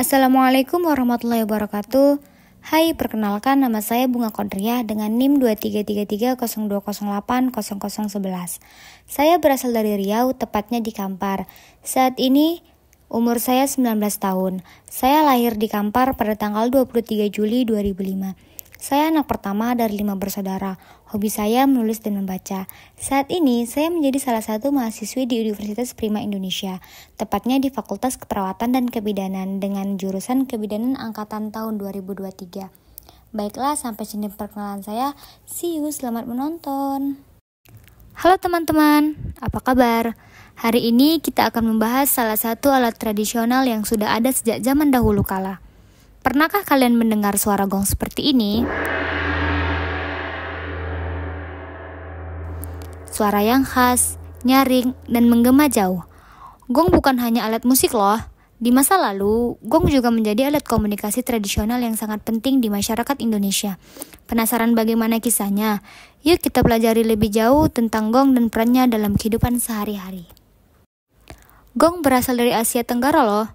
Assalamualaikum warahmatullahi wabarakatuh. Hai, perkenalkan nama saya Bunga Kodriah dengan NIM 233302080011. Saya berasal dari Riau, tepatnya di Kampar. Saat ini umur saya 19 tahun. Saya lahir di Kampar pada tanggal 23 Juli 2005. Saya anak pertama dari 5 bersaudara. Hobi saya menulis dan membaca. Saat ini saya menjadi salah satu mahasiswi di Universitas Prima Indonesia, tepatnya di Fakultas Keperawatan dan Kebidanan dengan jurusan Kebidanan angkatan tahun 2023. Baiklah, sampai sini perkenalan saya. See you, selamat menonton. Halo teman-teman, apa kabar? Hari ini kita akan membahas salah satu alat tradisional yang sudah ada sejak zaman dahulu kala. Pernahkah kalian mendengar suara gong seperti ini? Suara yang khas, nyaring, dan menggema jauh. Gong bukan hanya alat musik loh. Di masa lalu, gong juga menjadi alat komunikasi tradisional yang sangat penting di masyarakat Indonesia. Penasaran bagaimana kisahnya? Yuk kita pelajari lebih jauh tentang gong dan perannya dalam kehidupan sehari-hari. Gong berasal dari Asia Tenggara loh.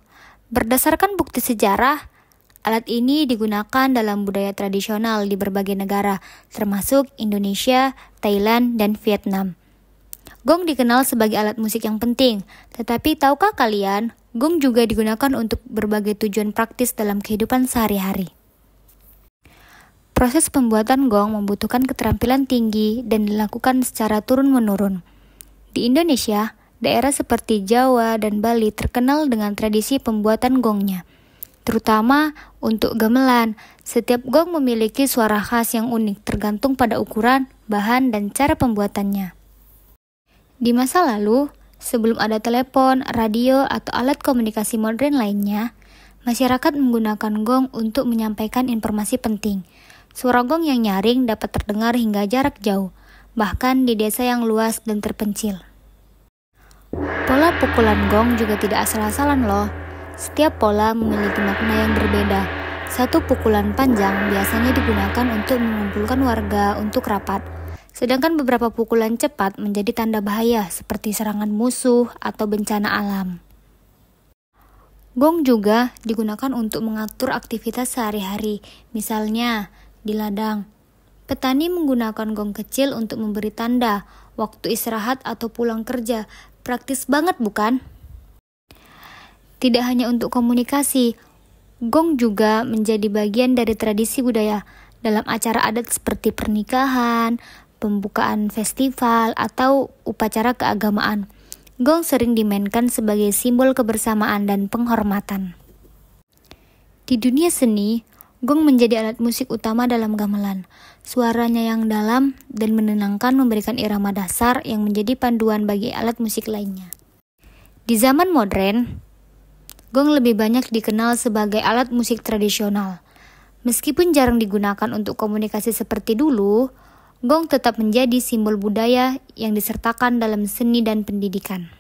Berdasarkan bukti sejarah, alat ini digunakan dalam budaya tradisional di berbagai negara, termasuk Indonesia, Thailand, dan Vietnam. Gong dikenal sebagai alat musik yang penting, tetapi tahukah kalian, gong juga digunakan untuk berbagai tujuan praktis dalam kehidupan sehari-hari. Proses pembuatan gong membutuhkan keterampilan tinggi dan dilakukan secara turun-menurun. Di Indonesia, daerah seperti Jawa dan Bali terkenal dengan tradisi pembuatan gongnya. Terutama untuk gamelan, setiap gong memiliki suara khas yang unik tergantung pada ukuran, bahan, dan cara pembuatannya. Di masa lalu, sebelum ada telepon, radio, atau alat komunikasi modern lainnya, masyarakat menggunakan gong untuk menyampaikan informasi penting. Suara gong yang nyaring dapat terdengar hingga jarak jauh, bahkan di desa yang luas dan terpencil. Pola pukulan gong juga tidak asal-asalan loh. Setiap pola memiliki makna yang berbeda. Satu pukulan panjang biasanya digunakan untuk mengumpulkan warga untuk rapat. Sedangkan beberapa pukulan cepat menjadi tanda bahaya seperti serangan musuh atau bencana alam. Gong juga digunakan untuk mengatur aktivitas sehari-hari. Misalnya, di ladang, petani menggunakan gong kecil untuk memberi tanda waktu istirahat atau pulang kerja. Praktis banget bukan? Tidak hanya untuk komunikasi, gong juga menjadi bagian dari tradisi budaya dalam acara adat seperti pernikahan, pembukaan festival, atau upacara keagamaan. Gong sering dimainkan sebagai simbol kebersamaan dan penghormatan. Di dunia seni, gong menjadi alat musik utama dalam gamelan. Suaranya yang dalam dan menenangkan memberikan irama dasar yang menjadi panduan bagi alat musik lainnya. Di zaman modern, gong lebih banyak dikenal sebagai alat musik tradisional. Meskipun jarang digunakan untuk komunikasi seperti dulu, gong tetap menjadi simbol budaya yang disertakan dalam seni dan pendidikan.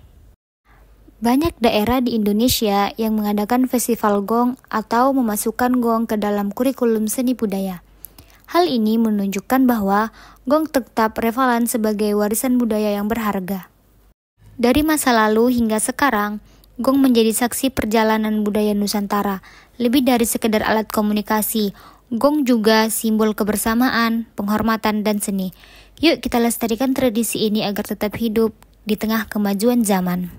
Banyak daerah di Indonesia yang mengadakan festival gong atau memasukkan gong ke dalam kurikulum seni budaya. Hal ini menunjukkan bahwa gong tetap relevan sebagai warisan budaya yang berharga. Dari masa lalu hingga sekarang, gong menjadi saksi perjalanan budaya Nusantara. Lebih dari sekedar alat komunikasi, gong juga simbol kebersamaan, penghormatan, dan seni. Yuk kita lestarikan tradisi ini agar tetap hidup di tengah kemajuan zaman.